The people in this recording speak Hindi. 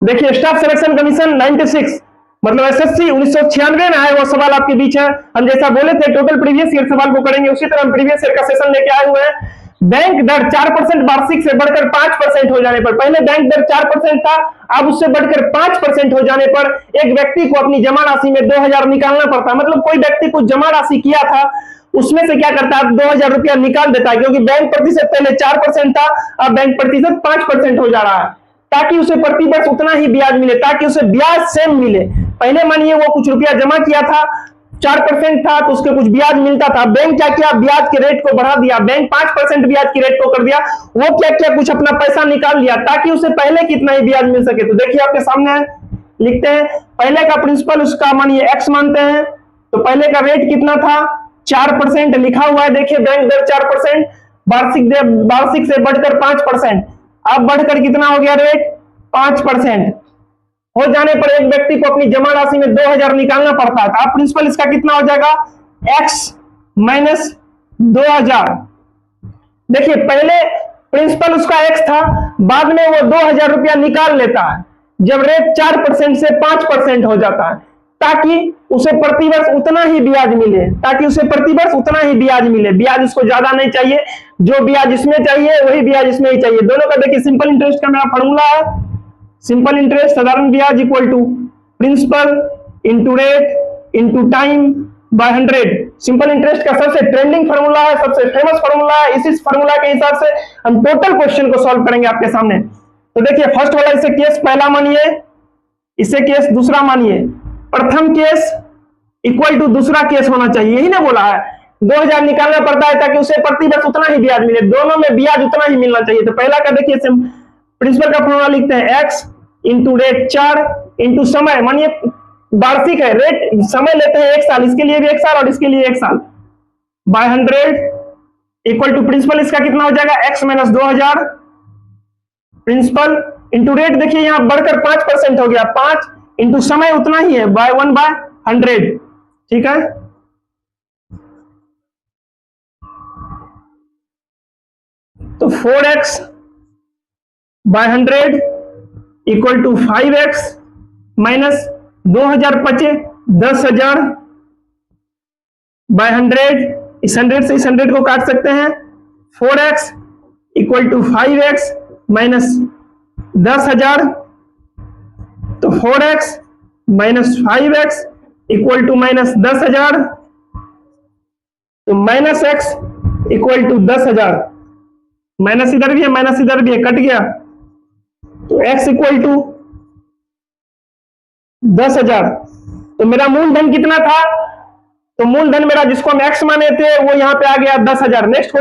देखिए स्टाफ सिलेक्शन कमीशन 96 मतलब एसएससी 1996 में आए वो सवाल आपके बीच है। हम जैसा बोले थे टोटल प्रीवियस ईयर सवाल को करेंगे, उसी तरह हम प्रीवियस ईयर का सेशन लेके आए हुए हैं। बैंक दर 4% वार्षिक से बढ़कर 5% हो जाने पर, पहले बैंक दर 4% था, अब उससे बढ़कर 5% हो जाने पर एक व्यक्ति को अपनी जमा राशि में 2000 निकालना पड़ता। मतलब कोई व्यक्ति कुछ जमा राशि किया था, उसमें से क्या करता है 2000 रुपया निकाल देता है, क्योंकि बैंक प्रतिशत पहले 4% था, अब बैंक प्रतिशत 5% हो जा रहा है, ताकि उसे प्रति वर्ष उतना ही ब्याज मिले, ताकि उसे ब्याज सेम मिले। पहले मानिए वो कुछ रुपया जमा किया था, 4% था तो उसके कुछ ब्याज मिलता था, बैंक क्या किया ब्याज के रेट को बढ़ा दिया, बैंक 5% ब्याज की रेट को कर दिया, वो क्या किया कुछ अपना पैसा निकाल लिया ताकि उसे पहले कितना ही ब्याज मिल सके। तो देखिए आपके सामने है, लिखते हैं पहले का प्रिंसिपल उसका मानिए एक्स मानते हैं, तो पहले का रेट कितना था 4% लिखा हुआ है। देखिए बैंक दर 4%, वार्षिक से बढ़कर 5%, अब बढ़कर कितना हो गया रेट 5% हो जाने पर एक व्यक्ति को अपनी जमा राशि में 2000 निकालना पड़ता है। तो अब प्रिंसिपल इसका कितना हो जाएगा x माइनस 2000। देखिए पहले प्रिंसिपल उसका x था, बाद में वो 2000 रुपया निकाल लेता है जब रेट 4% से 5% हो जाता है, ताकि उसे प्रतिवर्ष उतना ही ब्याज मिले, ब्याज उसको ज्यादा नहीं चाहिए, जो ब्याज इसमें चाहिए वही ब्याज इसमें ही चाहिए। दोनों का देखिए सिंपल इंटरेस्ट का मेरा फॉर्मूला है, सिंपल इंटरेस्ट साधारण ब्याज equal to principal into rate into time by 100। Simple interest का सबसे ट्रेंडिंग फार्मूला है, सबसे फेमस फार्मूला है। इसी फार्मूला के हिसाब से हम टोटल क्वेश्चन को सॉल्व करेंगे आपके सामने। तो देखिए फर्स्ट वाला इसे केस पहला मानिए, इसे केस दूसरा मानिए, प्रथम केस इक्वल टू दूसरा केस होना चाहिए, यही ना बोला है 2000 निकालना पड़ता है ताकि उसे प्रति वर्ष उतना ही ब्याज मिले, दोनों में ब्याज उतना ही मिलना चाहिए। तो पहला का देखिए प्रिंसिपल का फॉर्मूला लिखते हैं x इंटू रेट 4 इंटू समय, मानिए वार्षिक है, रेट समय लेते हैं 1 साल, इसके लिए भी 1 साल और इसके लिए 1 साल, बाय 100 इक्वल टू प्रिंसिपल इसका कितना हो जाएगा x minus 2000 principal into rate, देखिए यहां बढ़कर 5% हो गया, 5 इंटू समय उतना ही है बाय 1/100। ठीक है, तो 4x bye 100 equal to 5x minus 2000 बचे 10,000 बाय 100, इस 100 से इस 100 को काट सकते हैं, 4x equal to 5x minus 10,000, तो 4x minus 5x equal to minus 10,000, तो minus x equal to 10,000, minus इधर भी है माइनस इधर भी है, कट गया, तो x इक्वल टू 10,000। तो मेरा मूलधन कितना था, तो मूलधन मेरा जिसको हम x माने थे वो यहां पे आ गया 10,000। नेक्स्ट